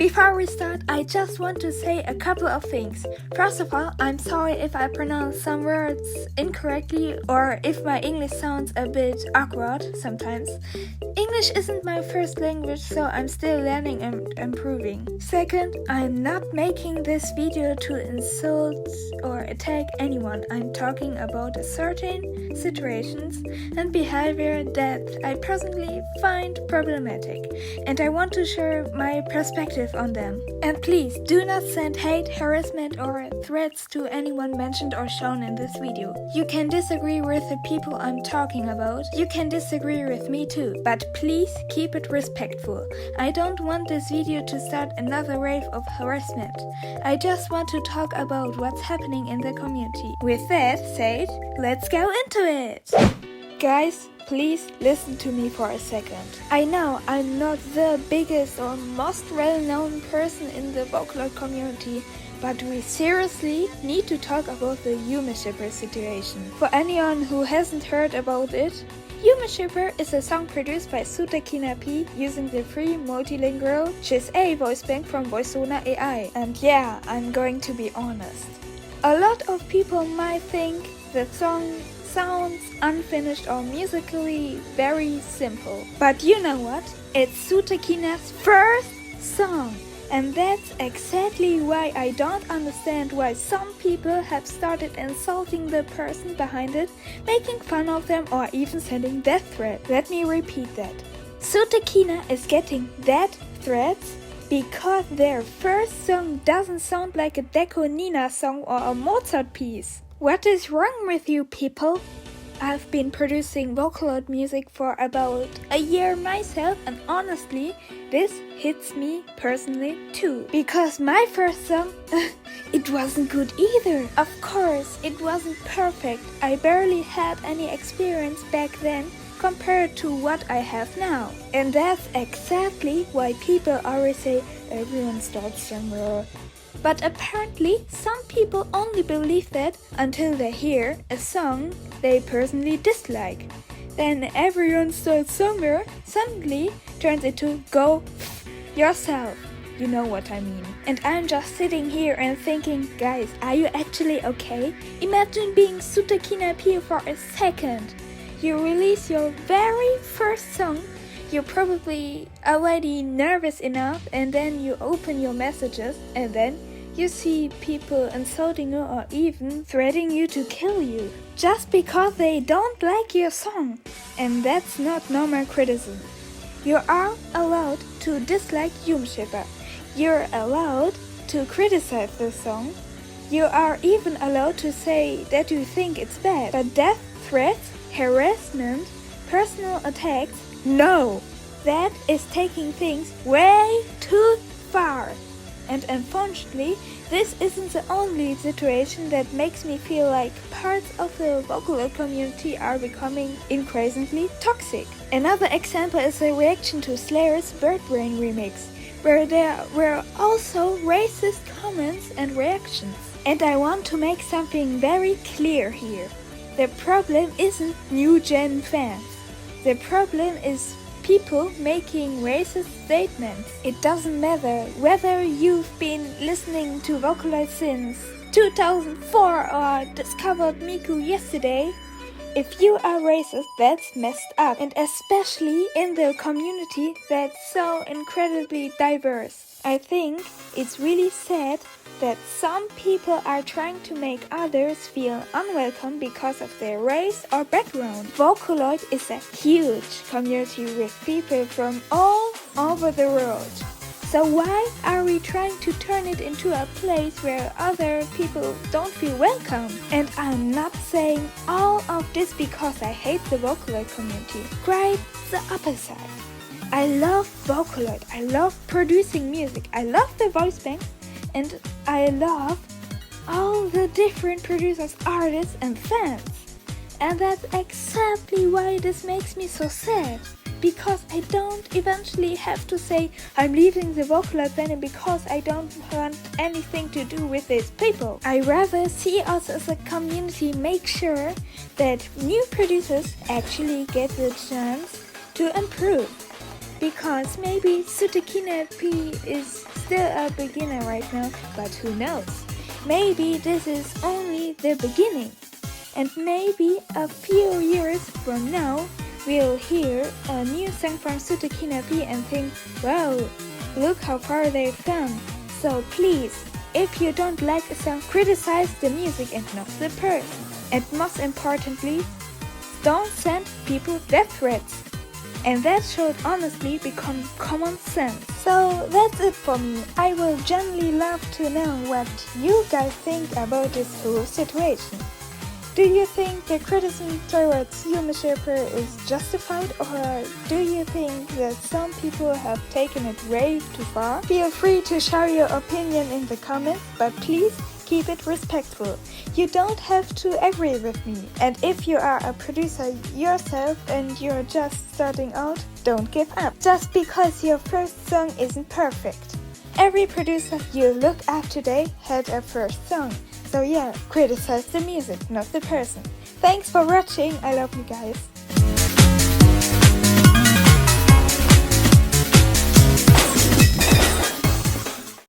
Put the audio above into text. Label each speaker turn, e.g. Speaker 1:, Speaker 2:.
Speaker 1: Before we start, I just want to say a couple of things. First of all, I'm sorry if I pronounce some words incorrectly or if my English sounds a bit awkward sometimes. English isn't my first language, so I'm still learning and improving. Second, I'm not making this video to insult or attack anyone. I'm talking about certain situations and behavior that I personally find problematic, and I want to share my perspective on them. And please do not send hate, harassment or threats to anyone mentioned or shown in this video. You can disagree with the people I'm talking about. You can disagree with me too, but please keep it respectful. I don't want this video to start another wave of harassment. I just want to talk about what's happening in the community. With that said, let's go into it! Guys, please listen to me for a second. I know I'm not the biggest or most well-known person in the Vocaloid community, but we seriously need to talk about the Yumeshipper situation. For anyone who hasn't heard about it, Yumeshipper is a song produced by SuteKina-P using the free multilingual Slayr voice bank from Voicezona AI. And yeah, I'm going to be honest. A lot of people might think the song sounds unfinished or musically very simple. But you know what? It's SuteKina's first song. And that's exactly why I don't understand why some people have started insulting the person behind it, making fun of them or even sending death threats. Let me repeat that. SuteKina is getting death threats because their first song doesn't sound like a Deco Nina song or a Mozart piece. What is wrong with you people? I've been producing Vocaloid music for about a year myself, and honestly, this hits me personally too. Because my first song, it wasn't good either. Of course, it wasn't perfect. I barely had any experience back then compared to what I have now. And that's exactly why people always say everyone starts somewhere. But apparently, some people only believe that until they hear a song they personally dislike. Then everyone starts somewhere suddenly turns into go yourself. You know what I mean. And I'm just sitting here and thinking, guys, are you actually okay? Imagine being SuteKina-P for a second. You release your very first song. You're probably already nervous enough, and then you open your messages and then you see people insulting you or even threatening you to kill you just because they don't like your song. And that's not normal criticism. You are allowed to dislike Yumeshipper. You're allowed to criticize the song. You are even allowed to say that you think it's bad. But death threats, harassment, personal attacks, no! That is taking things way too far. And unfortunately, this isn't the only situation that makes me feel like parts of the Vocaloid community are becoming increasingly toxic. Another example is a reaction to Slayr's Birdbrain remix, where there were also racist comments and reactions. And I want to make something very clear here. The problem isn't new gen fans. The problem is people making racist statements. It doesn't matter whether you've been listening to Vocaloid since 2004 or discovered Miku yesterday. If you are racist, that's messed up. And especially in the community that's so incredibly diverse. I think it's really sad that some people are trying to make others feel unwelcome because of their race or background. Vocaloid is a huge community with people from all over the world. So why are we trying to turn it into a place where other people don't feel welcome? And I'm not saying all of this because I hate the Vocaloid community. Quite the opposite. I love Vocaloid, I love producing music, I love the voice bank, and I love all the different producers, artists and fans. And that's exactly why this makes me so sad. Because I don't eventually have to say I'm leaving the Vocaloid fandom because I don't want anything to do with these people. I rather see us as a community make sure that new producers actually get the chance to improve. Because maybe SuteKina-P is still a beginner right now, but who knows? Maybe this is only the beginning. And maybe a few years from now, we'll hear a new song from SuteKina-P and think, wow, look how far they've come. So please, if you don't like a song, criticize the music and not the person. And most importantly, don't send people death threats. And that should honestly become common sense. So that's it for me. I will genuinely love to know what you guys think about this whole situation. Do you think the criticism towards Yumeshipper is justified, or do you think that some people have taken it way too far? Feel free to share your opinion in the comments, but please keep it respectful. You don't have to agree with me. And if you are a producer yourself and you're just starting out, don't give up. Just because your first song isn't perfect. Every producer you look up today had a first song. So yeah, criticize the music, not the person. Thanks for watching, I love you guys.